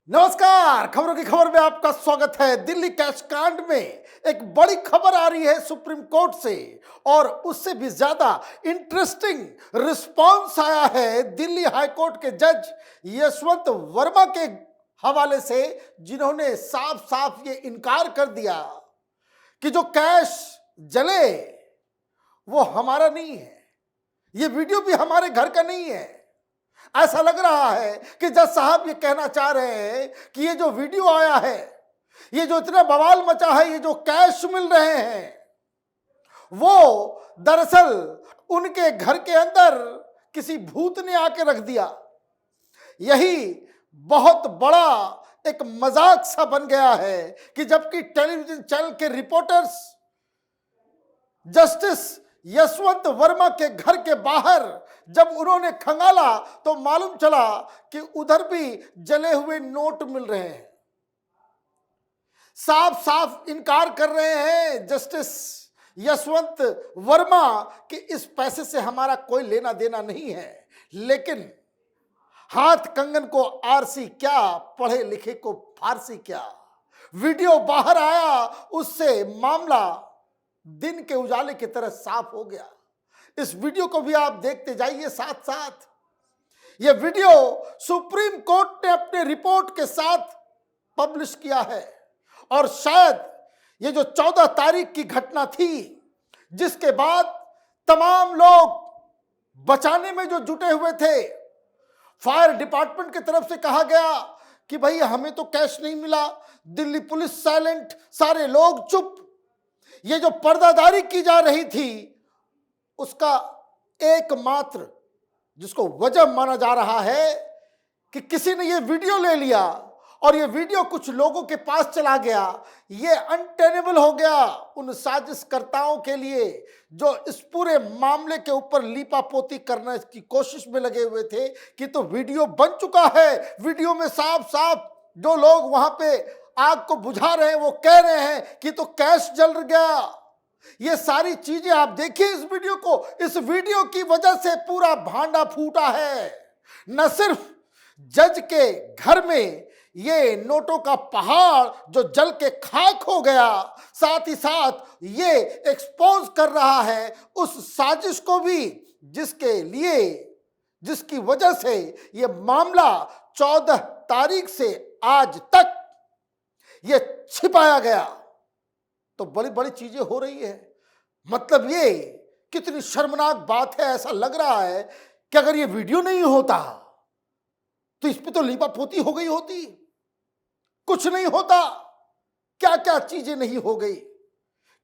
नमस्कार, खबरों की खबर में आपका स्वागत है। दिल्ली कैश कांड में एक बड़ी खबर आ रही है सुप्रीम कोर्ट से, और उससे भी ज्यादा इंटरेस्टिंग रिस्पांस आया है दिल्ली हाई कोर्ट के जज यशवंत वर्मा के हवाले से, जिन्होंने साफ साफ ये इनकार कर दिया कि जो कैश जले वो हमारा नहीं है, ये वीडियो भी हमारे घर का नहीं है। ऐसा लग रहा है कि जज साहब ये कहना चाह रहे हैं कि ये जो वीडियो आया है, ये जो इतना बवाल मचा है, ये जो कैश मिल रहे हैं, वो दरअसल उनके घर के अंदर किसी भूत ने आके रख दिया। यही बहुत बड़ा एक मजाक सा बन गया है कि जबकि टेलीविजन चैनल के रिपोर्टर्स जस्टिस यशवंत वर्मा के घर के बाहर जब उन्होंने खंगाला तो मालूम चला कि उधर भी जले हुए नोट मिल रहे हैं। साफ साफ इनकार कर रहे हैं जस्टिस यशवंत वर्मा कि इस पैसे से हमारा कोई लेना देना नहीं है, लेकिन हाथ कंगन को आरसी क्या, पढ़े लिखे को फारसी क्या। वीडियो बाहर आया, उससे मामला दिन के उजाले की तरह साफ हो गया। इस वीडियो को भी आप देखते जाइए साथ साथ। यह वीडियो सुप्रीम कोर्ट ने अपने रिपोर्ट के साथ पब्लिश किया है, और शायद ये जो 14 तारीख की घटना थी, जिसके बाद तमाम लोग बचाने में जो जुटे हुए थे, फायर डिपार्टमेंट की तरफ से कहा गया कि भाई हमें तो कैश नहीं मिला, दिल्ली पुलिस साइलेंट, सारे लोग चुप। ये जो पर्दादारी की जा रही थी, उसका एकमात्र जिसको वजह माना जा रहा है कि किसी ने ये वीडियो ले लिया और ये वीडियो कुछ लोगों के पास चला गया। ये अनटेनेबल हो गया उन साजिशकर्ताओं के लिए जो इस पूरे मामले के ऊपर लीपापोती करने की कोशिश में लगे हुए थे कि तो वीडियो बन चुका है। वीडियो में साफ साफ जो लोग वहां पे आग को बुझा रहे हैं वो कह रहे हैं कि तो कैश जल गया। ये सारी चीजें आप देखिए इस वीडियो को। इस वीडियो की वजह से पूरा भांडा फूटा है। न सिर्फ जज के घर में ये नोटों का पहाड़ जो जल के खाक हो गया, साथ ही साथ ये एक्सपोज कर रहा है उस साजिश को भी जिसकी वजह से ये मामला 14 तारीख से आज तक ये छिपाया गया। तो बड़ी बड़ी चीजें हो रही है। मतलब ये कितनी शर्मनाक बात है। ऐसा लग रहा है कि अगर ये वीडियो नहीं होता तो इस पे तो लीपापोती हो गई होती, कुछ नहीं होता। क्या क्या चीजें नहीं हो गई।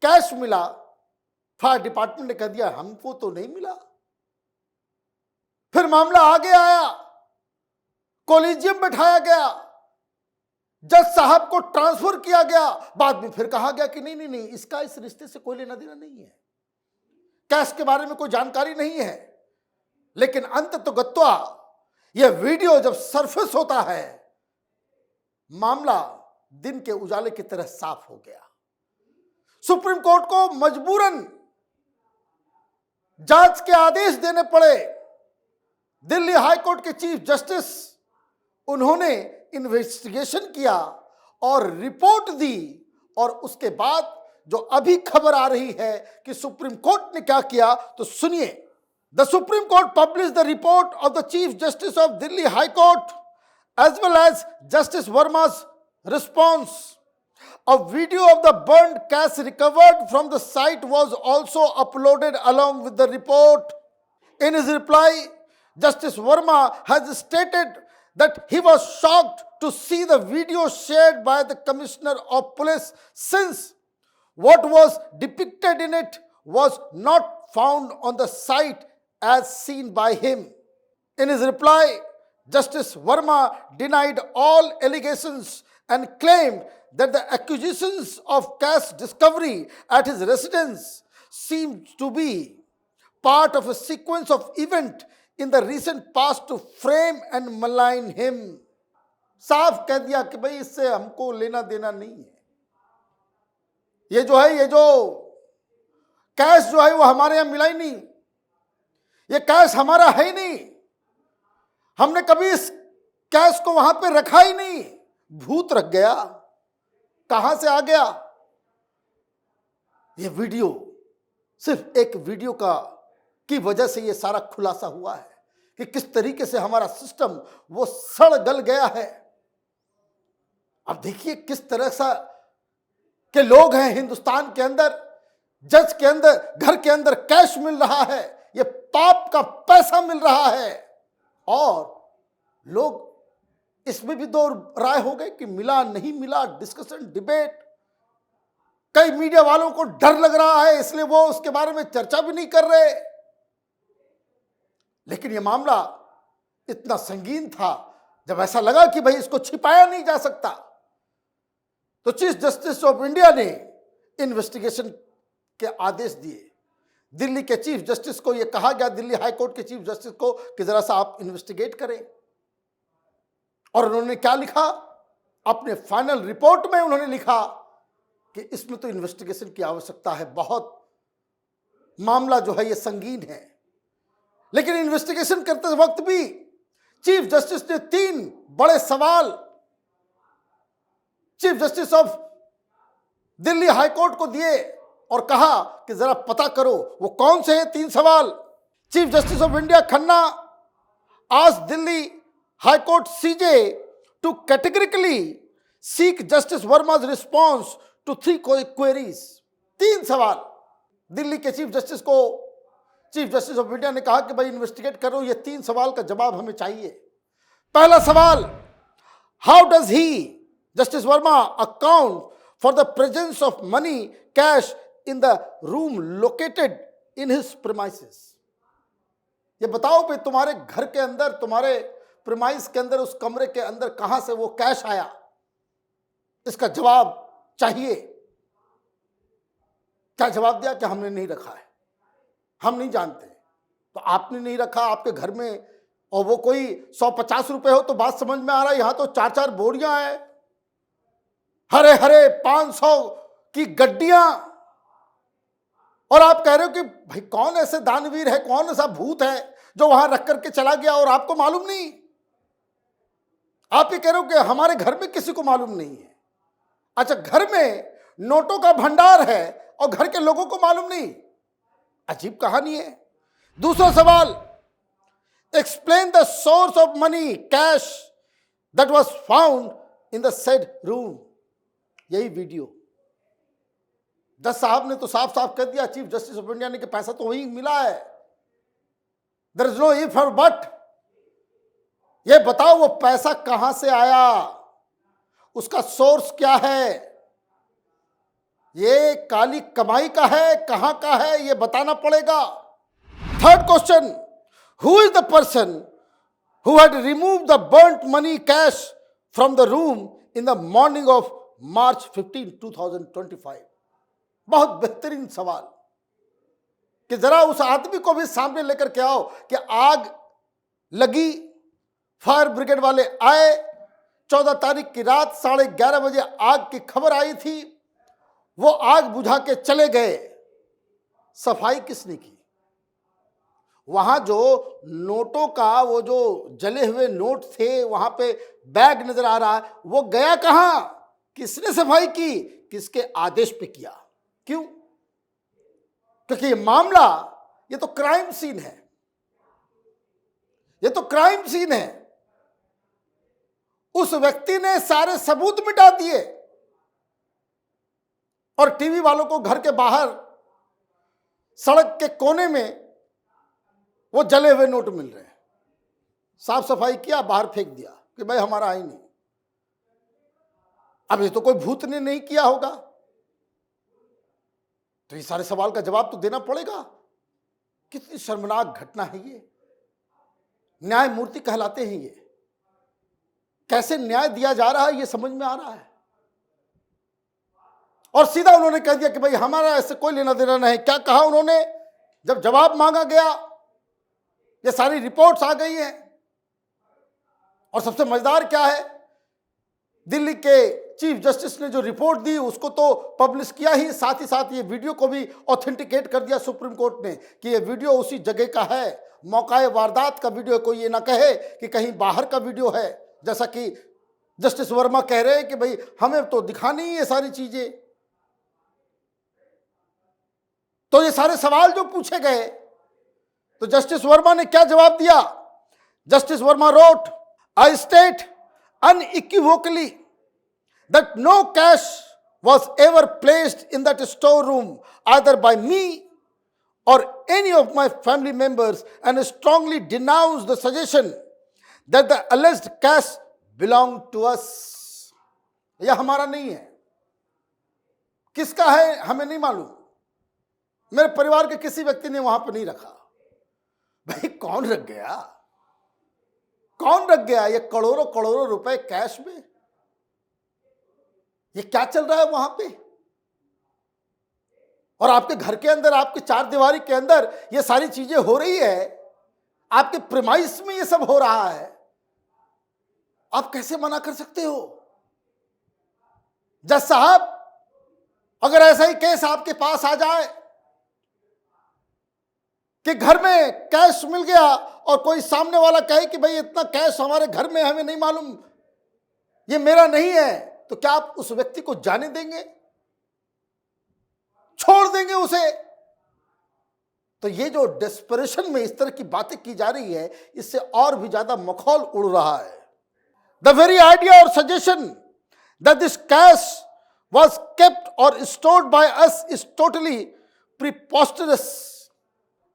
कैश मिला, फायर डिपार्टमेंट ने कह दिया हमको तो नहीं मिला। फिर मामला आगे आया, कोलिजियम बैठाया गया, जज साहब को ट्रांसफर किया गया। बाद में फिर कहा गया कि नहीं, इसका इस रिश्ते से कोई लेना देना नहीं है, कैश के बारे में कोई जानकारी नहीं है। लेकिन अंत तो गत्वा यह वीडियो जब सरफेस होता है, मामला दिन के उजाले की तरह साफ हो गया। सुप्रीम कोर्ट को मजबूरन जांच के आदेश देने पड़े। दिल्ली हाई कोर्ट के चीफ जस्टिस, उन्होंने इन्वेस्टिगेशन किया और रिपोर्ट दी। और उसके बाद जो अभी खबर आ रही है कि सुप्रीम कोर्ट ने क्या किया, तो सुनिए। The supreme court publish the report of the chief justice of Delhi high court as well as justice Verma's response. A video of the burned cash recovered from the site was also uploaded along with the report. In his reply, Justice Verma has stated that he was shocked to see the video shared by the Commissioner of Police, since what was depicted in it was not found on the site as seen by him. In his reply, Justice Verma denied all allegations and claimed that the accusations of cash discovery at his residence seemed to be part of a sequence of events in the recent past to frame and malign him. साफ कह दिया कि भाई इससे हमको लेना देना नहीं है। ये जो कैश जो है वो हमारे यहां मिला ही नहीं, ये कैश हमारा है ही नहीं, हमने कभी इस कैश को वहां पे रखा ही नहीं। भूत रख गया, कहां से आ गया? ये वीडियो, सिर्फ एक वीडियो की वजह से ये सारा खुलासा हुआ है कि किस तरीके से हमारा सिस्टम वो सड़ गल गया है। अब देखिए किस तरह से के लोग हैं हिंदुस्तान के अंदर, जज के अंदर, घर के अंदर कैश मिल रहा है, ये पाप का पैसा मिल रहा है, और लोग इसमें भी दो राय हो गए कि मिला नहीं मिला, डिस्कशन डिबेट। कई मीडिया वालों को डर लग रहा है, इसलिए वो उसके बारे में चर्चा भी नहीं कर रहे। लेकिन यह मामला इतना संगीन था, जब ऐसा लगा कि भाई इसको छिपाया नहीं जा सकता, तो चीफ जस्टिस ऑफ इंडिया ने इन्वेस्टिगेशन के आदेश दिए। दिल्ली के चीफ जस्टिस को यह कहा गया, दिल्ली हाई कोर्ट के चीफ जस्टिस को, कि जरा सा आप इन्वेस्टिगेट करें। और उन्होंने क्या लिखा अपने फाइनल रिपोर्ट में? उन्होंने लिखा कि इसमें तो इन्वेस्टिगेशन की आवश्यकता है, बहुत मामला जो है ये संगीन है। लेकिन इन्वेस्टिगेशन करते वक्त भी चीफ जस्टिस ने 3 बड़े सवाल chief justice of Delhi high court को दिए और कहा कि जरा पता करो वो कौन से हैं 3 सवाल। Chief justice of India Khanna आज Delhi high court CJ to categorically seek justice Verma's response to 3 queries. 3 सवाल दिल्ली के चीफ जस्टिस को चीफ जस्टिस ऑफ इंडिया ने कहा कि भाई इन्वेस्टिगेट करो, ये 3 सवाल का जवाब हमें चाहिए। पहला सवाल, how does he justice Verma account for the presence of money cash in the room located in his premises. ये बताओ भाई तुम्हारे घर के अंदर, तुम्हारे प्रीमाइस के अंदर, उस कमरे के अंदर कहां से वो कैश आया, इसका जवाब चाहिए। क्या जवाब दिया कि हमने नहीं रखा है, हम नहीं जानते। तो आपने नहीं रखा आपके घर में, और वो कोई 150 रुपए हो तो बात समझ में आ रहा है, यहां तो 4-4 बोरियां हैं, हरे हरे 500 की गड्डियां, और आप कह रहे हो कि भाई कौन ऐसे दानवीर है, कौन ऐसा भूत है जो वहां रख करके चला गया और आपको मालूम नहीं। आप ये कह रहे हो कि हमारे घर में किसी को मालूम नहीं है। अच्छा, घर में नोटों का भंडार है और घर के लोगों को मालूम नहीं, अजीब कहानी है। दूसरा सवाल, explain the source of money cash that was found in the said room. यही वीडियो जज साहब ने तो साफ साफ कह दिया, चीफ जस्टिस ऑफ इंडिया ने, कि पैसा तो वही मिला है, देयर इज नो इफ और बट। ये बताओ वो पैसा कहां से आया, उसका सोर्स क्या है, ये काली कमाई का है, कहां का है, ये बताना पड़ेगा। Third question, who is the person who had remove the burnt money cash from the room in the morning of March 15, 2025। बहुत बेहतरीन सवाल, कि जरा उस आदमी को भी सामने लेकर के आओ कि आग लगी, फायर ब्रिगेड वाले आए, 14 तारीख की रात 11:30 बजे आग की खबर आई थी, वो आग बुझा के चले गए, सफाई किसने की? वहां जो नोटों का, वो जो जले हुए नोट थे, वहां पे बैग नजर आ रहा है, वो गया कहां, किसने सफाई की, किसके आदेश पे किया? क्यों? क्योंकि ये मामला, ये तो क्राइम सीन है, ये तो क्राइम सीन है। उस व्यक्ति ने सारे सबूत मिटा दिए और टीवी वालों को घर के बाहर सड़क के कोने में वो जले हुए नोट मिल रहे हैं। साफ सफाई किया, बाहर फेंक दिया कि भाई हमारा ही नहीं। अब ये तो कोई भूत ने नहीं किया होगा, तो ये सारे सवाल का जवाब तो देना पड़ेगा। कितनी शर्मनाक घटना है ये। न्यायमूर्ति कहलाते हैं ये, कैसे न्याय दिया जा रहा है ये समझ में आ रहा है। और सीधा उन्होंने कह दिया कि भाई हमारा ऐसे कोई लेना देना नहीं। क्या कहा उन्होंने? जब जवाब मांगा गया, ये सारी रिपोर्ट्स आ गई हैं, और सबसे मजेदार क्या है, दिल्ली के चीफ जस्टिस ने जो रिपोर्ट दी उसको तो पब्लिश किया ही, साथ साथ ये वीडियो को भी ऑथेंटिकेट कर दिया सुप्रीम कोर्ट ने कि ये वीडियो उसी जगह का है, मौकाए वारदात का वीडियो है। कोई ये ना कहे कि कहीं बाहर का वीडियो है, जैसा कि जस्टिस वर्मा कह रहे हैं कि भाई हमें तो दिखानी ही है सारी चीजें। तो ये सारे सवाल जो पूछे गए, तो जस्टिस वर्मा ने क्या जवाब दिया? Justice Verma wrote, I state unequivocally that no cash was ever placed in that storeroom either by me or any of my family members, and strongly denounce the suggestion that the alleged cash belonged to us. यह हमारा नहीं है। किसका है हमें नहीं मालूम। मेरे परिवार के किसी व्यक्ति ने वहां पर नहीं रखा। भाई कौन रख गया? कौन रख गया ये करोड़ों करोड़ों रुपए कैश में? ये क्या चल रहा है वहां पे? और आपके घर के अंदर, आपके चार दीवारी के अंदर ये सारी चीजें हो रही है, आपके प्रेमाइस में ये सब हो रहा है, आप कैसे मना कर सकते हो? जज साहब, अगर ऐसा ही केस आपके पास आ जाए कि घर में कैश मिल गया और कोई सामने वाला कहे कि भाई इतना कैश हमारे घर में, हमें नहीं मालूम, ये मेरा नहीं है, तो क्या आप उस व्यक्ति को जाने देंगे? छोड़ देंगे उसे? तो ये जो डेस्परेशन में इस तरह की बातें की जा रही है, इससे और भी ज्यादा मखौल उड़ रहा है। द वेरी आइडिया और suggestion that this cash was kept or stored by us is totally preposterous.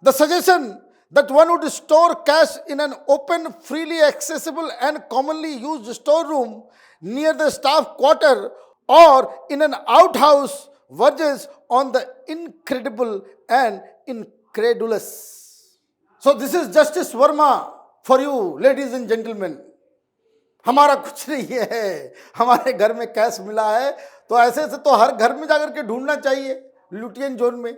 The suggestion that one would store cash in an open, freely accessible and commonly used storeroom near the staff quarter or in an outhouse verges on the incredible and incredulous. So this is Justice Verma for you, ladies and gentlemen. हमारा कुछ नहीं है, हमारे घर में cash मिला है, तो ऐसे से तो हर घर में जाकर के ढूंढना चाहिए लुटियन जोन में।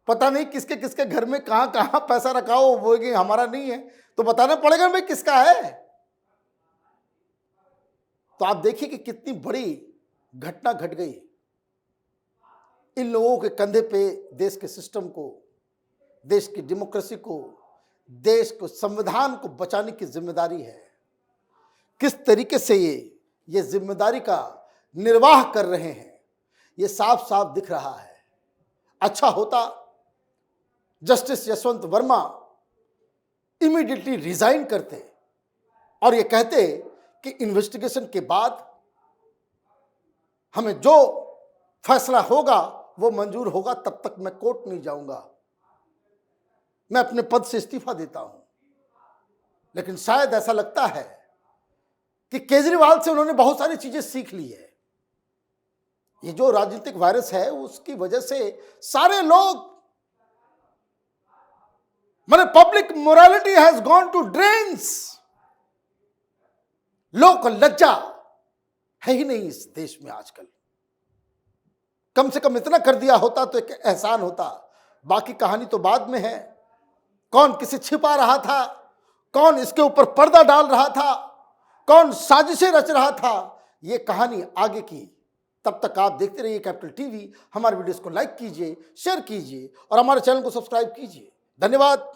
पता नहीं किसके किसके घर में कहां कहां पैसा रखा हो, वो कि हमारा नहीं है, तो बताना पड़ेगा भाई किसका है। तो आप देखिए कि कितनी बड़ी घटना घट गई। इन लोगों के कंधे पे देश के सिस्टम को, देश की डेमोक्रेसी को, देश को, संविधान को बचाने की जिम्मेदारी है। किस तरीके से ये जिम्मेदारी का निर्वाह कर रहे हैं, ये साफ साफ दिख रहा है। अच्छा होता justice Yashwant Verma immediately resign करते और ये कहते कि इन्वेस्टिगेशन के बाद हमें जो फैसला होगा वो मंजूर होगा, तब तक मैं कोर्ट नहीं जाऊंगा, मैं अपने पद से इस्तीफा देता हूं। लेकिन शायद ऐसा लगता है कि केजरीवाल से उन्होंने बहुत सारी चीजें सीख ली है। ये जो राजनीतिक वायरस है उसकी वजह से सारे लोग, माने public morality has gone to drains. लोग को लज्जा है ही नहीं इस देश में आजकल। कम से कम इतना कर दिया होता तो एक एहसान होता। बाकी कहानी तो बाद में है। कौन किसे छिपा रहा था, कौन इसके ऊपर पर्दा डाल रहा था, कौन साजिशें रच रहा था, ये कहानी आगे की। तब तक आप देखते रहिए कैपिटल टीवी। हमारे वीडियोस को लाइक कीजिए, शेयर कीजिए और हमारे चैनल को सब्सक्राइब कीजिए। धन्यवाद।